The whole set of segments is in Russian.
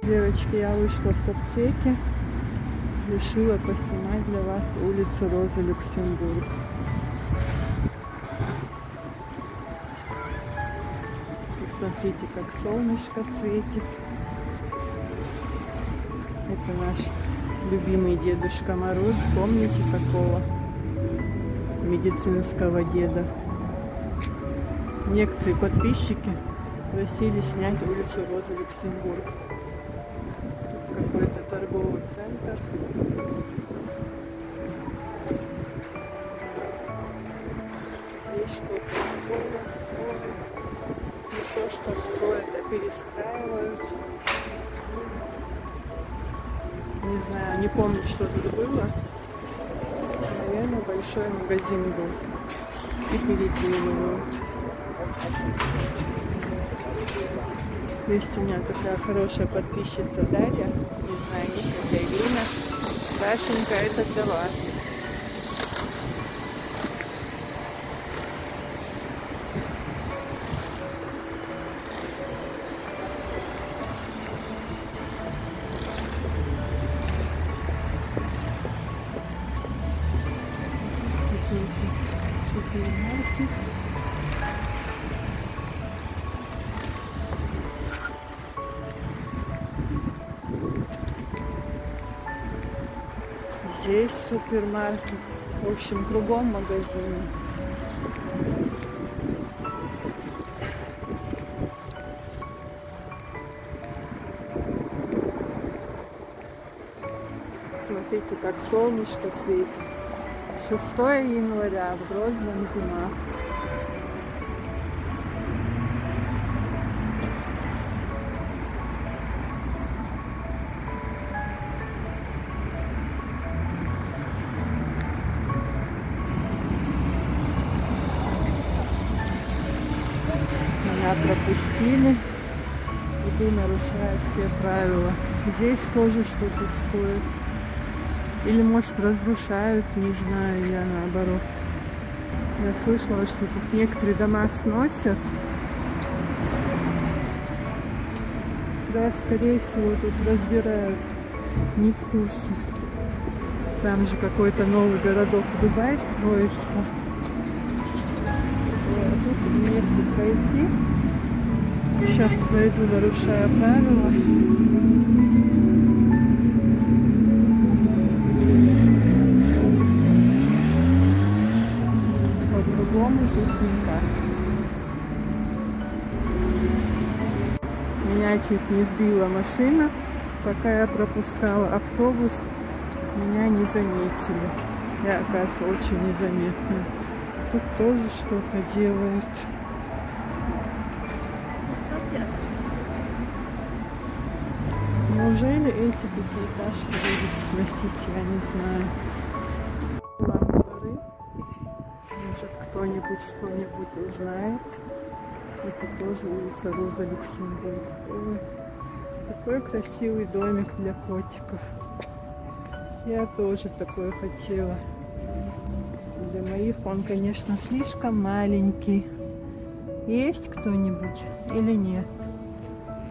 Девочки, я вышла с аптеки. Решила поснимать для вас улицу Роза Люксембург. И смотрите, как солнышко светит. Это наш любимый Дедушка Мороз. Помните такого медицинского деда? Некоторые подписчики просили снять улицу Роза Люксембург. Тут какой-то торговый центр. Здесь что-то строят. Не то, что строят, а перестраивают. Не знаю, не помню, что тут было. Наверное, большой магазин был. И переделывают. Есть у меня такая хорошая подписчица Дарья. Не знаю, ник это или имя. Дашенька, это для вас. Супермаркет. Здесь супермаркет. В общем, кругом магазины. Смотрите, как солнышко светит. 6 января, в Грозном зима. Меня пропустили. Иду, нарушая все правила. Здесь тоже что-то стоит. Или, может, разрушают, не знаю, я наоборот. Я слышала, что тут некоторые дома сносят. Да, скорее всего, тут разбирают. Не в курсе. Там же какой-то новый городок Дубай строится. А тут негде пройти. Сейчас пойду, нарушая правила. По-другому тут никак. Меня чуть не сбила машина, пока я пропускала автобус. Меня не заметили. Я, оказывается, очень незаметная. Тут тоже что-то делают. Неужели эти пятиэтажки будут сносить, я не знаю. Лампы. Может, кто-нибудь что-нибудь узнает. Это тоже улица Роза Люксембург. Ой, такой красивый домик для котиков. Я тоже такой хотела. Для моих он, конечно, слишком маленький. Есть кто-нибудь или нет?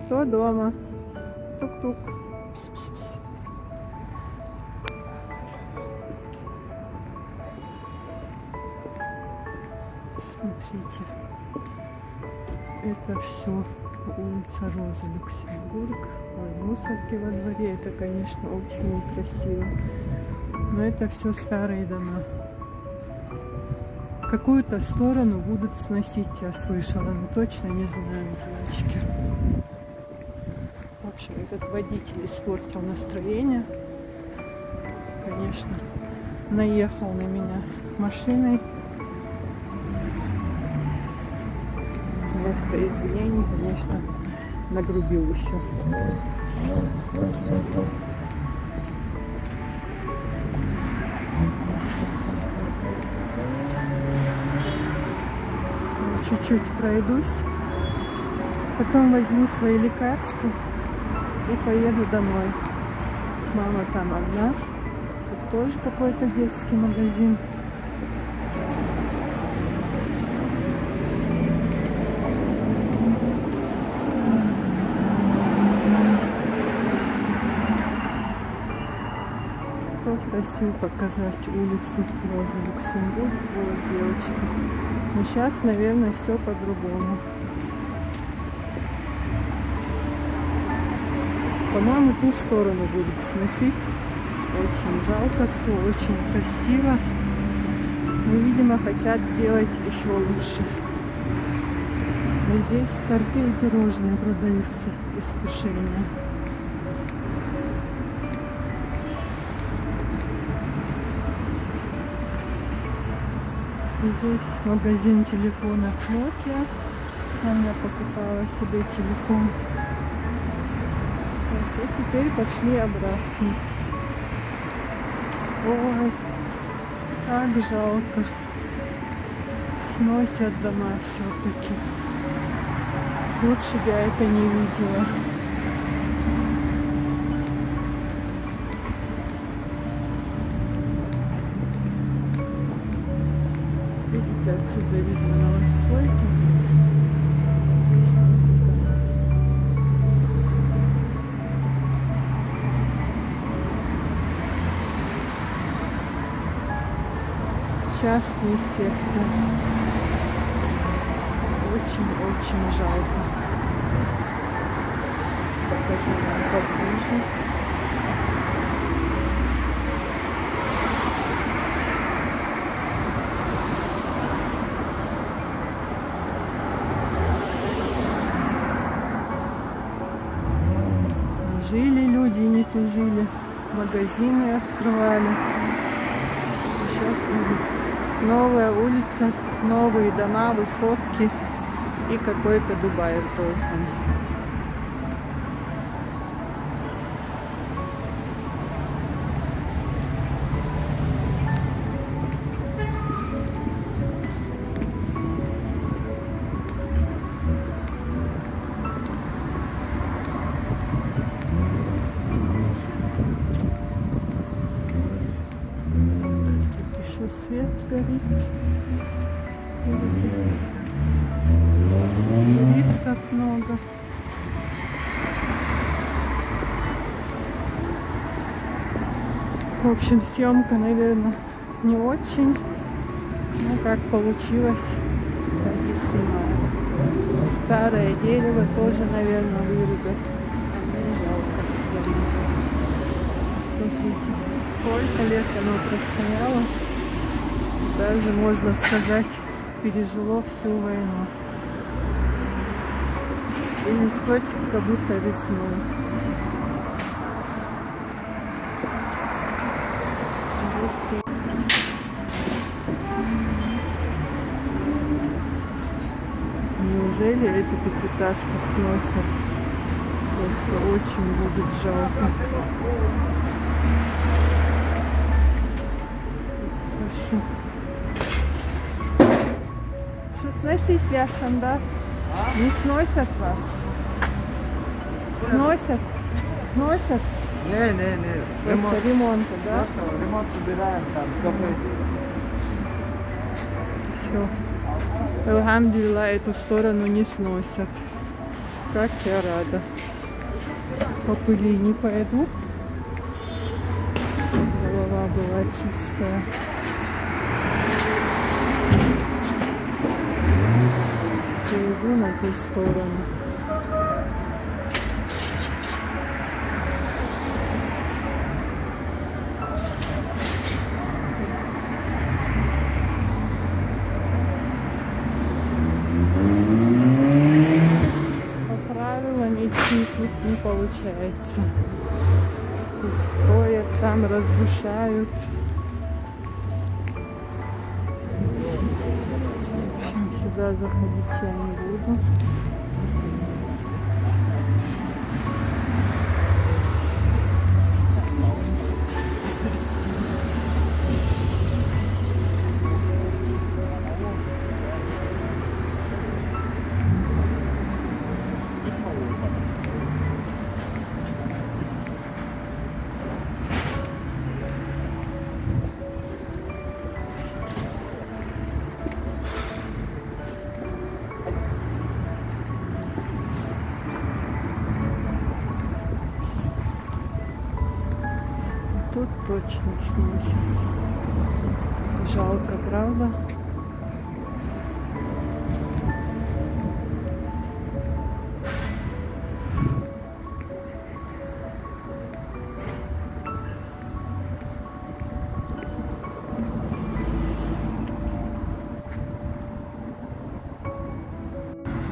Кто дома? Тук-тук. Пс-пс-пс. Смотрите. Это все улица Роза Люксембург. Ой, мусорки во дворе. Это, конечно, очень некрасиво. Но это все старые дома. Какую-то сторону будут сносить, я слышала, но точно не знаю, девочки. В общем, этот водитель испортил настроение. Конечно, наехал на меня машиной. Вместо извинений, конечно, нагрубил еще. Чуть-чуть пройдусь, потом возьму свои лекарства и поеду домой. Мама там одна. Тут тоже какой-то детский магазин. просил показать улицу Розы Люксембург, вот девочка. Но сейчас, наверное, все по-другому. По-моему, ту сторону будут сносить. Очень жалко, все очень красиво. Но, видимо, хотят сделать еще лучше. А здесь торты и пирожные продаются из печенья. Здесь магазин телефонов Nokia. Там я покупала себе телефон. Вот, и теперь пошли обратно. Ой, так жалко. Сносят дома все-таки. Лучше бы я это не видела. Видите, отсюда видно новостройки. Здесь нифига. Частный сектор. Очень-очень жалко. Сейчас покажу вам поближе. Жили люди, не тужили. Магазины открывали. Сейчас новая улица, новые дома, высотки и какой-то Дубай роздан. Еще свет горит. Туристов много. В общем, съемка, наверное, не очень. Ну, как получилось, так и снимаю. Старое дерево тоже, наверное, вырубят. Жалко. Смотрите, сколько лет оно простояло. Даже, можно сказать, пережило всю войну. И листочки как будто весной. Неужели эту пятиэтажку сносят? Просто очень будет жалко. Спашу. Что сносить, Яшан, да? Не сносят вас? Сносят? Сносят? Не. Просто ремонта, да? Просто ремонт убираем там, кафе. Все. Алхамдулилла, эту сторону не сносят. Как я рада. По пыли не пойду. Голова была чистая. Иду на ту сторону. По правилам идти тут не получается. Тут строят, там разрушают. В общем, сюда заходить я не буду. тут точно сносит. Жалко, правда?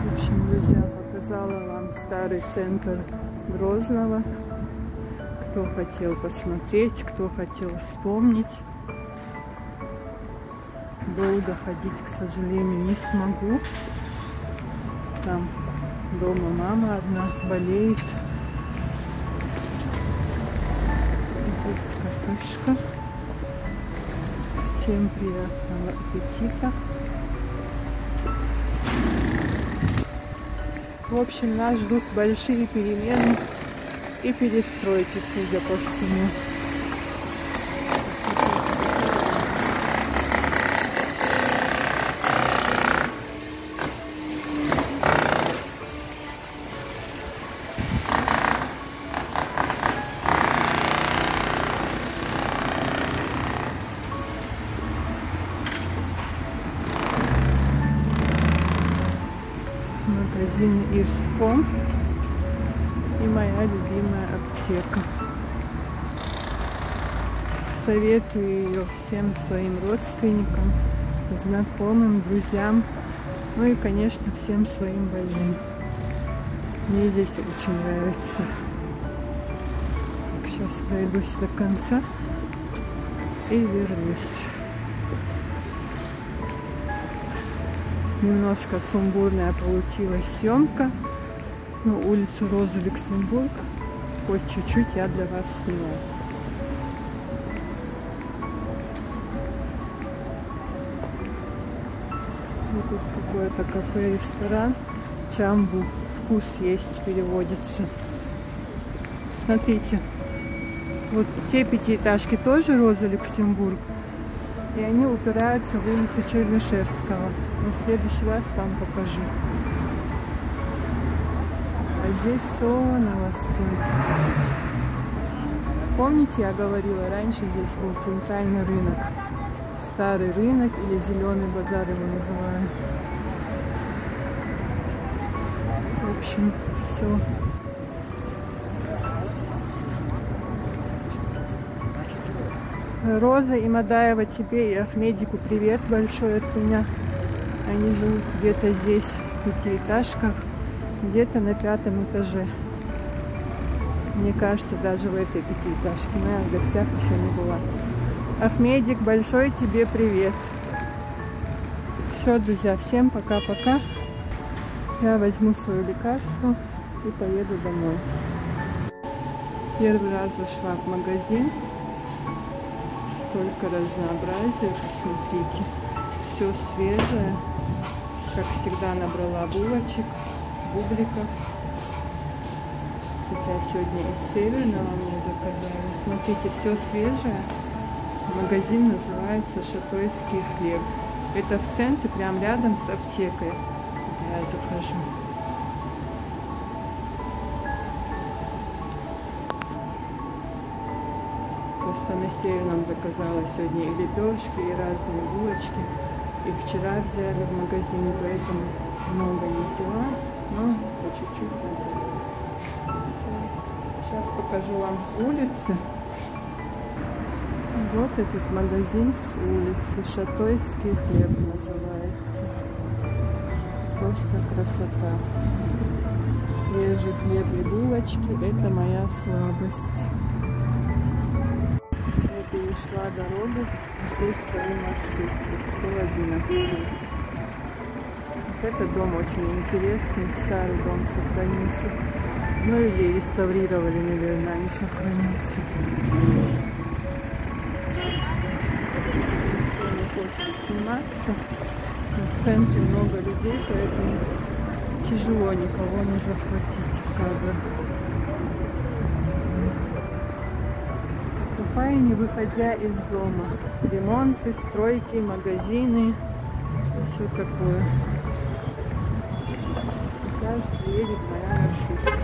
В общем, друзья, показала вам старый центр Грозного. Кто хотел посмотреть, кто хотел вспомнить. Долго ходить, к сожалению, не смогу. Там дома мама одна болеет. Здесь кафешка. Всем приятного аппетита. В общем, нас ждут большие перемены и перестройки, судя по всему. Магазин Ирском и моя любимая аптека. Советую ее всем своим родственникам, знакомым, друзьям, ну и, конечно, всем своим больным. Мне здесь очень нравится. Так, сейчас пройдусь до конца и вернусь. Немножко сумбурная получилась съемка. Ну, улицу Розы Люксембург хоть чуть-чуть я для вас сняла. Вот тут какое-то кафе-ресторан. Чамбу. Вкус есть переводится. Смотрите. Вот те пятиэтажки тоже Роза Люксембург. И они упираются в улицу Чернышевского. Но в следующий раз вам покажу. А здесь все новостройка. Помните, я говорила, раньше здесь был центральный рынок. Старый рынок или зеленый базар его называют. В общем, все. Роза и Мадаева, тебе и Ахмедику привет большой от меня. Они живут где-то здесь, в пятиэтажках, где-то на 5-м этаже. Мне кажется, даже в этой пятиэтажке. Но я в гостях еще не была. Ахмедик, большой тебе привет. Все, друзья, всем пока-пока. Я возьму свое лекарство и поеду домой. Первый раз зашла в магазин. Столько разнообразия, посмотрите. Все свежее. Как всегда, набрала булочек, бубликов. Хотя сегодня из северного мне заказали. Смотрите, все свежее. Магазин называется Шатойский хлеб. Это в центре, прям рядом с аптекой. Я захожу. Просто на северном заказала сегодня и лепешки, и разные булочки. И вчера взяли в магазине, поэтому много не взяла, но по чуть-чуть. Сейчас покажу вам с улицы. Вот этот магазин с улицы. Шатойский хлеб называется. Просто красота. Свежий хлеб и булочки — это моя слабость. Перешла дорогу, жду свою маршрутку 111. Вот этот дом очень интересный, старый дом сохранился. Ну или реставрировали, наверное, не сохранился. Никто не хочет сниматься. Но в центре много людей, поэтому тяжело никого не захватить в кадр. Не выходя из дома. Ремонты, стройки, магазины. Все такое. Кажется, едет моя маршрутка.